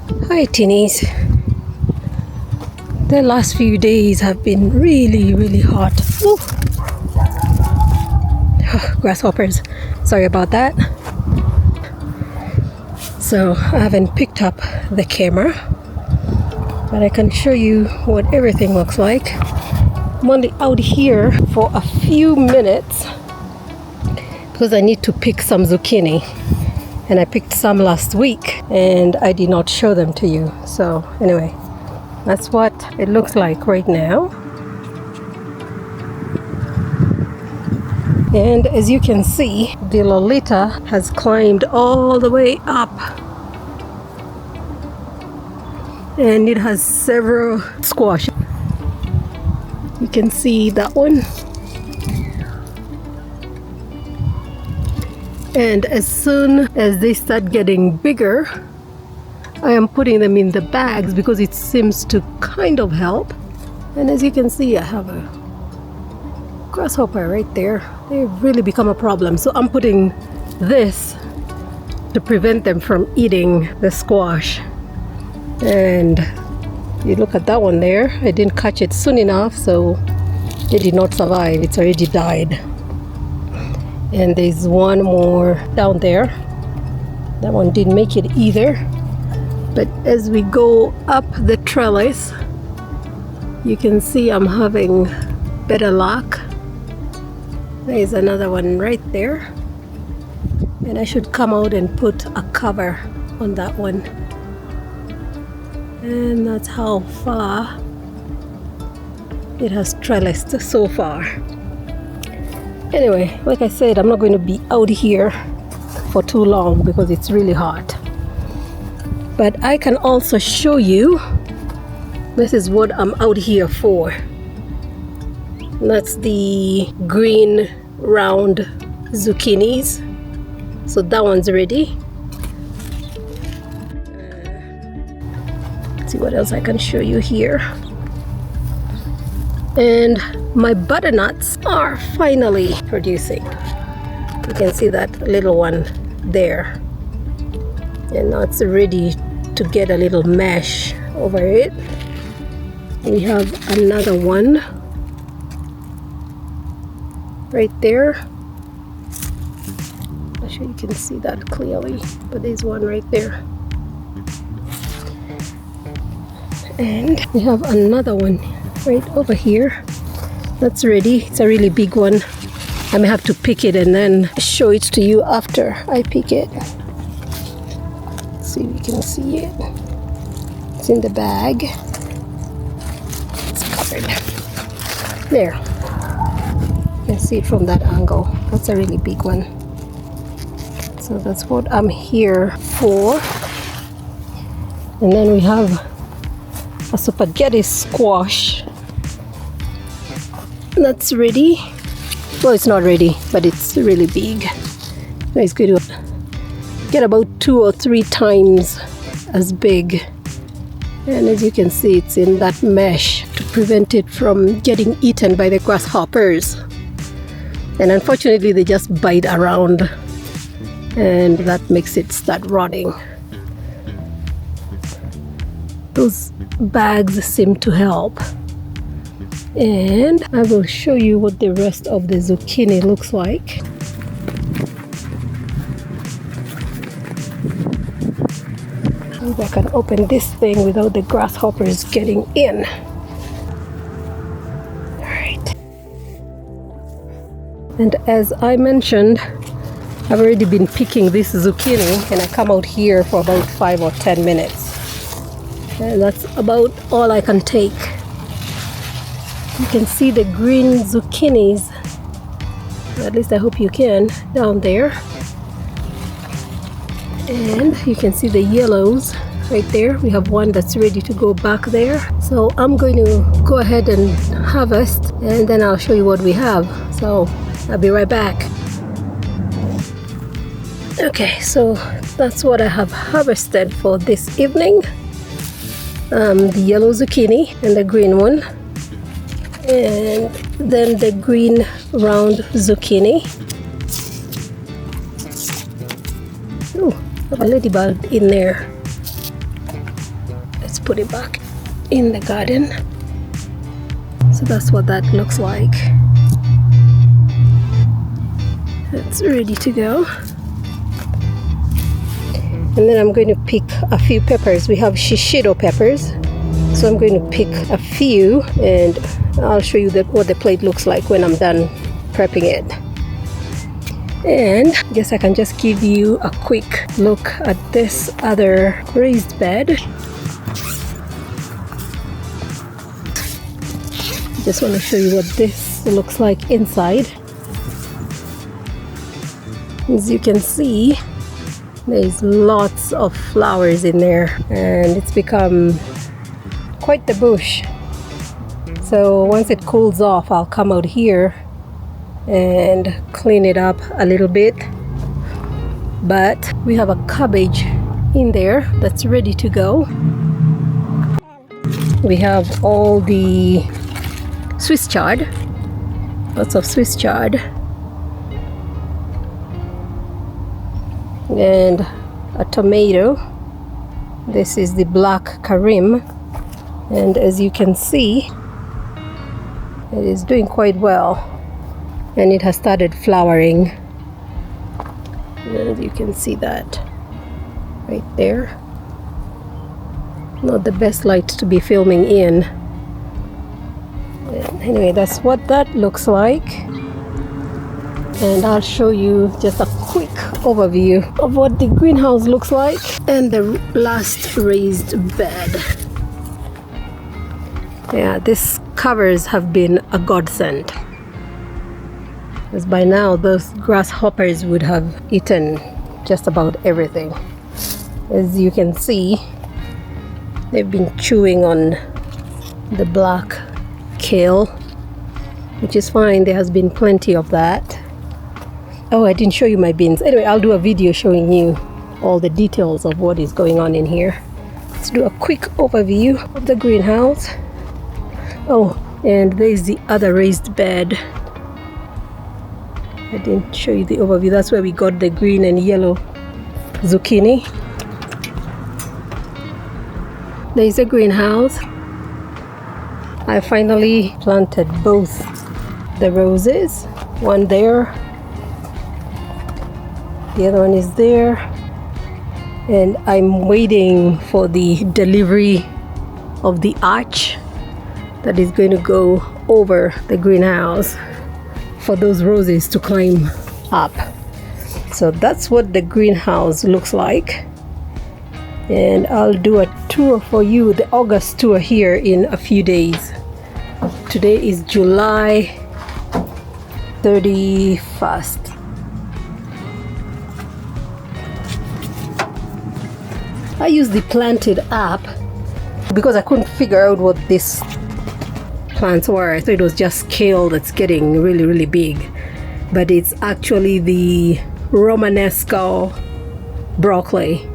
Hi teenies. The last few days have been really hot. Ooh. Grasshoppers. Sorry about that. So I haven't picked up the camera, but I can show you what everything looks like. I'm only out here for a few minutes because I need to pick some zucchini, and I picked some last week and I did not show them to you. So anyway, that's what it looks like right now. And as you can see, the Lolita has climbed all the way up, and it has several squash. You can see that one. And as soon as they start getting bigger, I am putting them in the bags because it seems to kind of help. And as you can see, I have a grasshopper right there. They really become a problem. So I'm putting this to prevent them from eating the squash. And you look at that one there. I didn't catch it soon enough, so it did not survive. It's already died. And there's one more down there. That one didn't make it either. But as we go up the trellis, you can see I'm having better luck. There's another one right there. And I should come out and put a cover on that one. And that's how far it has trellised so far. Anyway, like I said, I'm not going to be out here for too long because it's really hot. But I can also show you, this is what I'm out here for. That's the green round zucchinis. So that one's ready. Let's see what else I can show you here. And my butternuts are finally producing. You can see that little one there. And now it's ready to get a little mash over it. We have another one right there. I'm sure you can see that clearly, but there's one right there. And we have another one right over here that's ready. It's a really big one. I may have to pick it and then show it to you after I pick it. Let's see if you can see it. It's in the bag. It's covered. There. You can see it from that angle. That's a really big one. So that's what I'm here for. And then we have a spaghetti squash that's ready. Well, it's not ready, but it's really big. It's going to get about 2 or 3 times as big. And as you can see, it's in that mesh to prevent it from getting eaten by the grasshoppers. And unfortunately, they just bite around, and that makes it start rotting. Those bags seem to help. And I will show you what the rest of the zucchini looks like. If I can open this thing without the grasshoppers getting in. Alright. And as I mentioned, I've already been picking this zucchini, and I come out here for about 5 or 10 minutes. And that's about all I can take. You can see the green zucchinis, at least I hope you can, down there. And you can see the yellows right there. We have one that's ready to go back there. So I'm going to go ahead and harvest, and then I'll show you what we have. So I'll be right back. Okay, so that's what I have harvested for this evening. The yellow zucchini and the green one. And then the green round zucchini. Oh, I have a ladybug in there. let's put it back in the garden. So that's what that looks like. It's ready to go. And then I'm going to pick a few peppers. We have shishido peppers, so I'm going to pick a few and I'll show you what the plate looks like when I'm done prepping it. And I guess I can just give you a quick look at this other raised bed. Just want to show you what this looks like inside. As you can see, there's lots of flowers in there and it's become quite the bush. So once it cools off, I'll come out here and clean it up a little bit. But we have a cabbage in there that's ready to go. We have all the Swiss chard, lots of Swiss chard, and a tomato. This is the black Krim, and as you can see, it is doing quite well and it has started flowering, and you can see that right there. Not the best light to be filming in. Anyway, that's what that looks like, and I'll show you just a quick overview of what the greenhouse looks like and the last raised bed. Yeah, these covers have been a godsend, because by now those grasshoppers would have eaten just about everything. As you can see, they've been chewing on the black kale, which is fine. There has been plenty of that. Oh, I didn't show you my bins. Anyway, I'll do a video showing you all the details of what is going on in here. Let's do a quick overview of the greenhouse. Oh, and there's the other raised bed. I didn't show you the overview. That's where we got the green and yellow zucchini. There's a greenhouse. I finally planted both the roses. One there, the other one is there, and I'm waiting for the delivery of the arch that is going to go over the greenhouse for those roses to climb up. So that's what the greenhouse looks like, and I'll do a tour for you, the August tour, here in a few days. Today is July 31st. I used the Planted app because I couldn't figure out what these plants were. I thought it was just kale that's getting really, really big, but it's actually the Romanesco broccoli.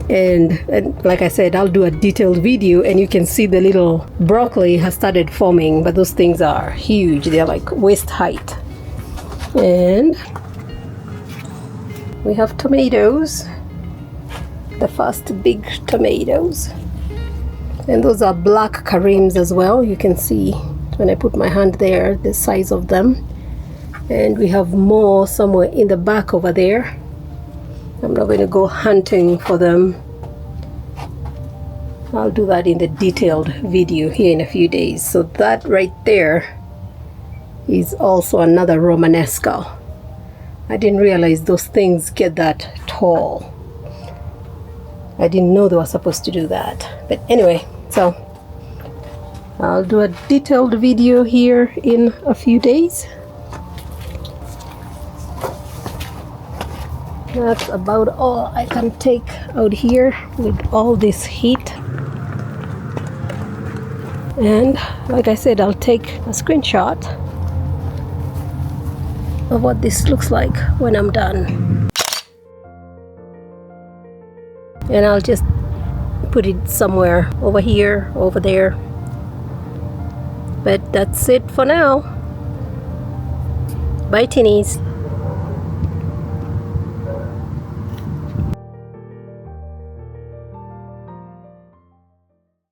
And like I said, I'll do a detailed video and you can see the little broccoli has started forming, but those things are huge. They're like waist height. And we have tomatoes, the first big tomatoes, and those are black Karims as well. You can see when I put my hand there the size of them. And we have more somewhere in the back over there. I'm not going to go hunting for them. I'll do that in the detailed video here in a few days. So that right there is also another Romanesco. I didn't realize those things get that tall. I didn't know they were supposed to do that. But anyway, so I'll do a detailed video here in a few days. That's about all I can take out here with all this heat. And like I said, I'll take a screenshot of what this looks like when I'm done. And I'll just put it somewhere over here, over there. But that's it for now. Bye, Teenies.